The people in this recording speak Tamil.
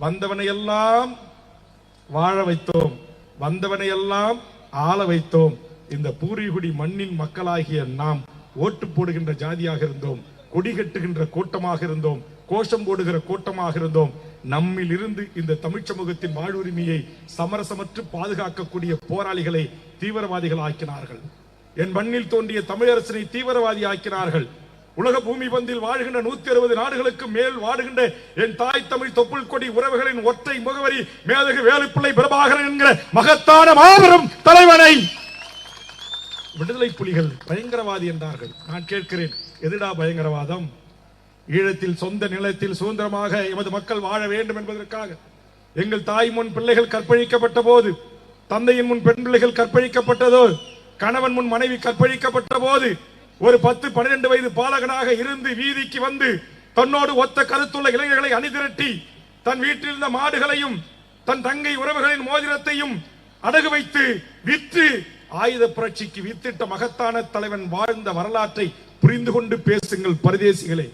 வந்தவனை எல்லாம் வாழ வைத்தோம், வந்தவனை எல்லாம் ஆள வைத்தோம். இந்த பூர்வீகுடி மண்ணின் மக்களாகிய நாம் ஓட்டு போடுகின்ற ஜாதியாக இருந்தோம், கொடி கட்டுகின்ற கூட்டமாக இருந்தோம், கோஷம் போடுகிற கூட்டமாக இருந்தோம். நம்மில் இருந்து இந்த தமிழ் சமூகத்தின் வாழ்வுரிமையை சமரசமற்று பாதுகாக்கக்கூடிய போராளிகளை தீவிரவாதிகள் ஆக்கினார்கள். என் மண்ணில் தோன்றிய தமிழரசனை தீவிரவாதி ஆக்கினார்கள். உலக பூமி பந்தில் வாழ்கின்ற 160 நாடுகளுக்கு மேல் வாடுகின்ற என் தாய் தமிழ் தொப்புள் கொடி உறவுகளின் ஒற்றை முகவரி மேதகு வேலுப்பிள்ளை பிரபாகரன் என்கிற மகத்தான மாபெரும் தலைவனை விடுதலை புலிகள் பயங்கரவாதி என்றார்கள். நான் கேட்கிறேன், எதுடா பயங்கரவாதம்? ஈழத்தில் சொந்த நிலத்தில் சுதந்திரமாக எமது மக்கள் வாழ வேண்டும் என்பதற்காக எங்கள் தாய் முன் பிள்ளைகள் கற்பழிக்கப்பட்ட போது, தந்தையின் முன் பெண் பிள்ளைகள் கற்பழிக்கப்பட்டதோ, கணவன் முன் மனைவி கற்பழிக்கப்பட்ட போது ஒரு 10-12 வயது பாலகனாக இருந்து வீதிக்கு வந்து தன்னோடு ஒத்த கருத்துள்ள இளைஞர்களை அணிதிரட்டி தன் வீட்டில் இருந்த மாடுகளையும் தன் தங்கை உறவுகளின் மோதிரத்தையும் அடகு வைத்து விற்று ஆயுத புரட்சிக்கு வித்திட்ட மகத்தான தலைவன் வாழ்ந்த வரலாற்றை புரிந்து கொண்டு பேசுங்கள் பரதேசிகளே.